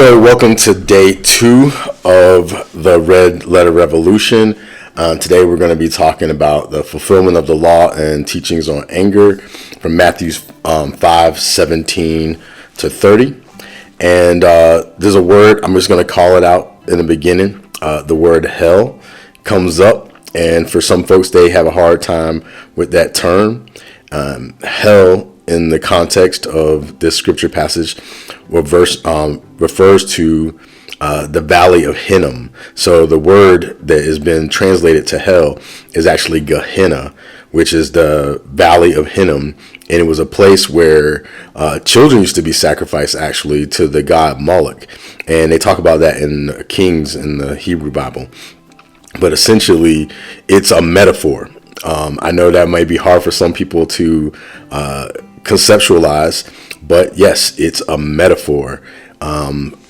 So, welcome to day 2 of the Red Letter Revolution. Today, we're going to be talking about the fulfillment of the law and teachings on anger from Matthew 5:17 to 30. And there's a word, I'm just going to call it out in the beginning. The word hell comes up, and for some folks, they have a hard time with that term. Hell, in the context of this scripture passage, refers to the valley of Hinnom. So the word that has been translated to hell is actually Gehenna, which is the valley of Hinnom. And it was a place where children used to be sacrificed actually to the god Moloch. And they talk about that in Kings in the Hebrew Bible. But essentially, it's a metaphor. I know that might be hard for some people to conceptualize, but yes, it's a metaphor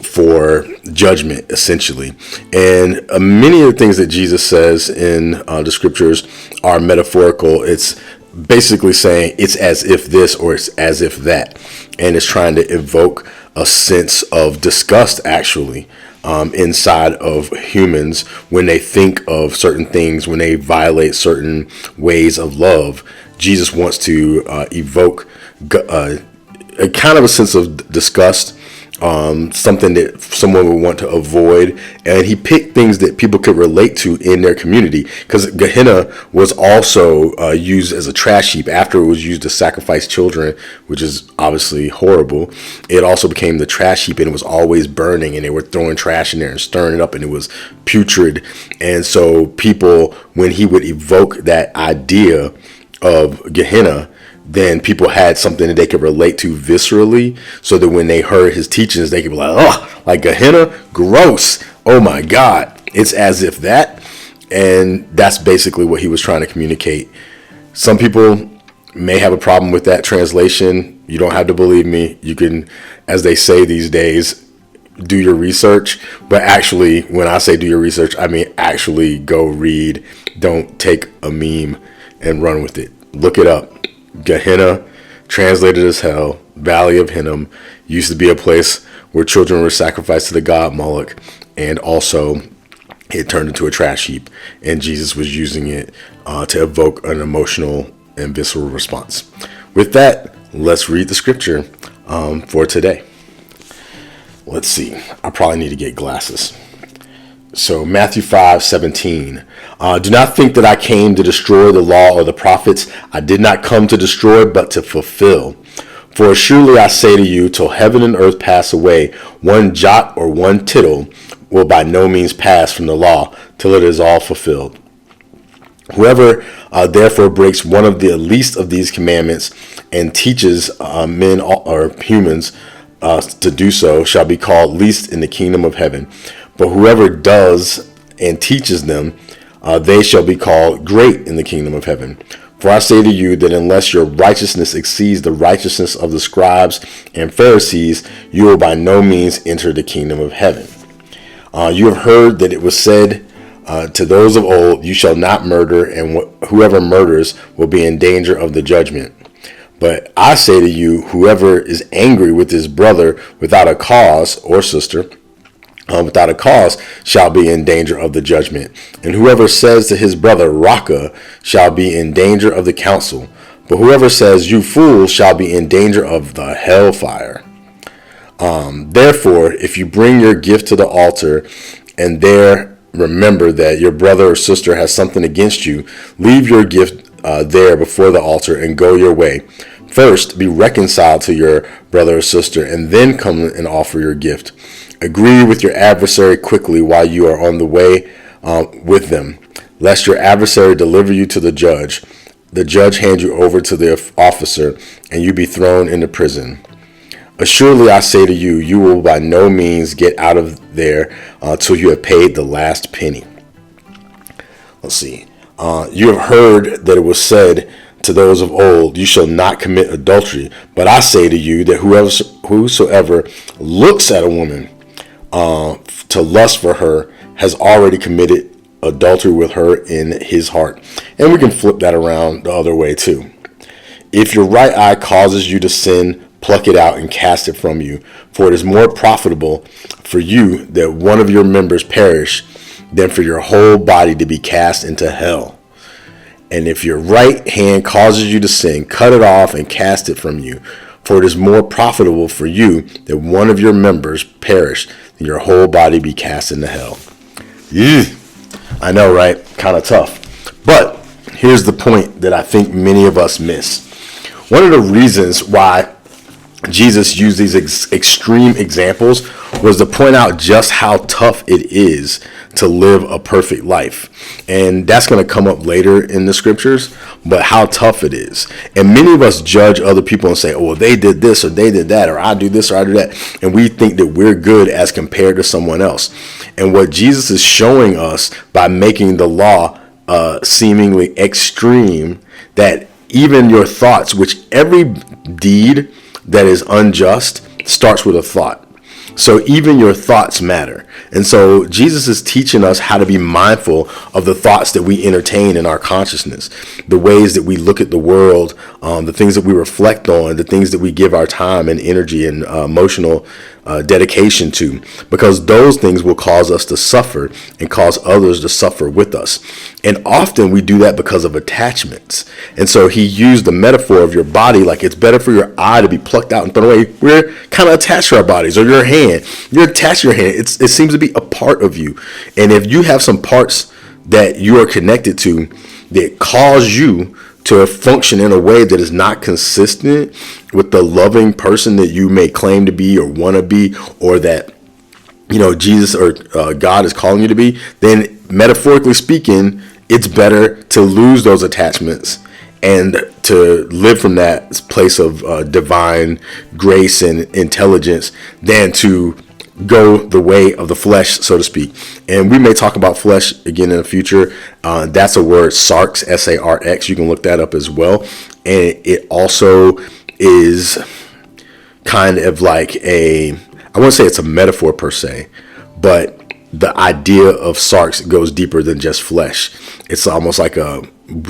for judgment, essentially. And many of the things that Jesus says in the scriptures are metaphorical. It's basically saying it's as if this or it's as if that. And it's trying to evoke a sense of disgust, actually, inside of humans when they think of certain things, when they violate certain ways of love. Jesus wants to evoke a kind of a sense of disgust, something that someone would want to avoid. And he picked things that people could relate to in their community, because Gehenna was also used as a trash heap after it was used to sacrifice children, which is obviously horrible. It also became the trash heap, and it was always burning, and they were throwing trash in there and stirring it up, and it was putrid. And so people, when he would evoke that idea of Gehenna, then people had something that they could relate to viscerally, so that when they heard his teachings, they could be like, oh, like Gehenna, gross. Oh my God, it's as if that. And that's basically what he was trying to communicate. Some people may have a problem with that translation. You don't have to believe me. You can, as they say these days, do your research. But actually, when I say do your research, I mean actually go read. Don't take a meme and run with it. Look it up. Gehenna, translated as hell, Valley of Hinnom, used to be a place where children were sacrificed to the god Moloch, and also it turned into a trash heap, and Jesus was using it to evoke an emotional and visceral response. With that, let's read the scripture for today. Let's see. I probably need to get glasses. So Matthew 5:17. Do not think that I came to destroy the law or the prophets. I did not come to destroy, but to fulfill. For surely I say to you, till heaven and earth pass away, one jot or one tittle will by no means pass from the law till it is all fulfilled. Whoever therefore breaks one of the least of these commandments and teaches men or humans to do so shall be called least in the kingdom of heaven. But whoever does and teaches them, they shall be called great in the kingdom of heaven. For I say to you that unless your righteousness exceeds the righteousness of the scribes and Pharisees, you will by no means enter the kingdom of heaven. You have heard that it was said to those of old, you shall not murder, and whoever murders will be in danger of the judgment. But I say to you, whoever is angry with his brother without a cause, or sister, without a cause, shall be in danger of the judgment. And whoever says to his brother, Raka, shall be in danger of the council. But whoever says, you fool, shall be in danger of the hellfire. Therefore, if you bring your gift to the altar, and there remember that your brother or sister has something against you, leave your gift there before the altar and go your way. First, be reconciled to your brother or sister, and then come and offer your gift. Agree with your adversary quickly while you are on the way with them, lest your adversary deliver you to the judge hand you over to the officer, and you be thrown into prison. Assuredly, I say to you, you will by no means get out of there till you have paid the last penny. Let's see. You have heard that it was said to those of old, you shall not commit adultery. But I say to you that whosoever looks at a woman to lust for her has already committed adultery with her in his heart. And we can flip that around the other way too. If your right eye causes you to sin, pluck it out and cast it from you. For it is more profitable for you that one of your members perish than for your whole body to be cast into hell. And if your right hand causes you to sin, cut it off and cast it from you. For it is more profitable for you that one of your members perish than your whole body be cast into hell. Yeah, I know, right? Kind of tough. But here's the point that I think many of us miss. One of the reasons why Jesus used these extreme examples was to point out just how tough it is to live a perfect life. And that's going to come up later in the scriptures, but how tough it is. And many of us judge other people and say, oh, well, they did this or they did that, or I do this or I do that. And we think that we're good as compared to someone else. And what Jesus is showing us by making the law seemingly extreme, that even your thoughts, which every deed that is unjust starts with a thought. So even your thoughts matter. And so Jesus is teaching us how to be mindful of the thoughts that we entertain in our consciousness, the ways that we look at the world, the things that we reflect on, the things that we give our time and energy and emotional dedication to, because those things will cause us to suffer and cause others to suffer with us. And often we do that because of attachments. And so he used the metaphor of your body, like it's better for your eye to be plucked out and thrown away. We're kind of attached to our bodies, or your hand. You're attached to your hand. It seems to be a part of you. And if you have some parts that you are connected to that cause you to function in a way that is not consistent with the loving person that you may claim to be or want to be, or that, Jesus or God is calling you to be, then metaphorically speaking, it's better to lose those attachments and to live from that place of divine grace and intelligence than to go the way of the flesh, so to speak. And we may talk about flesh again in the future. That's a word, sarx, S-A-R-X. You can look that up as well. And it also is kind of like I wouldn't say it's a metaphor per se, but the idea of sarx goes deeper than just flesh. It's almost like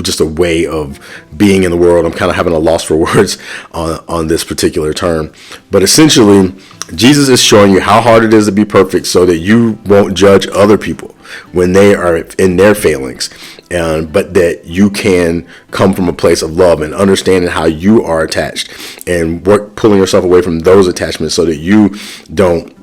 just a way of being in the world. I'm kind of having a loss for words on this particular term. But essentially, Jesus is showing you how hard it is to be perfect so that you won't judge other people when they are in their failings, but that you can come from a place of love and understanding how you are attached and work pulling yourself away from those attachments so that you don't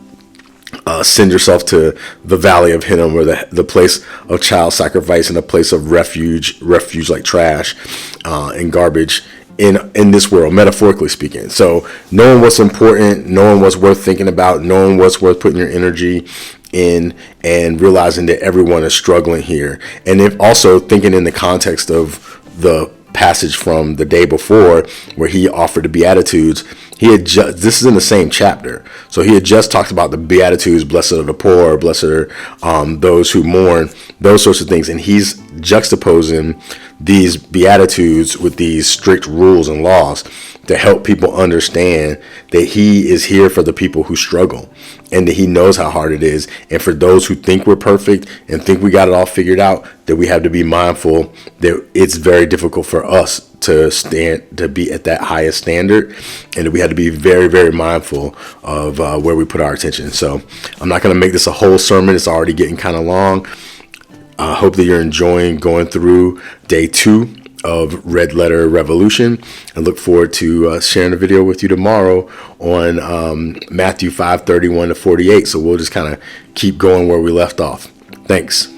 send yourself to the valley of Hinnom, or the place of child sacrifice and a place of refuge like trash and garbage in this world, metaphorically speaking. So knowing what's important, knowing what's worth thinking about, knowing what's worth putting your energy in, and realizing that everyone is struggling here. And if also thinking in the context of the passage from the day before where he offered the Beatitudes, this is in the same chapter. So he had just talked about the Beatitudes, blessed are the poor, blessed are those who mourn, those sorts of things. And he's juxtaposing these Beatitudes with these strict rules and laws to help people understand that he is here for the people who struggle, and that he knows how hard it is. And for those who think we're perfect and think we got it all figured out, that we have to be mindful that it's very difficult for us to be at that highest standard, and that we have to be very, very mindful of where we put our attention. So I'm not going to make this a whole sermon. It's already getting kind of long. I hope that you're enjoying going through day 2 of Red Letter Revolution, and look forward to sharing a video with you tomorrow on Matthew 5:31 to 48. So we'll just kind of keep going where we left off. Thanks.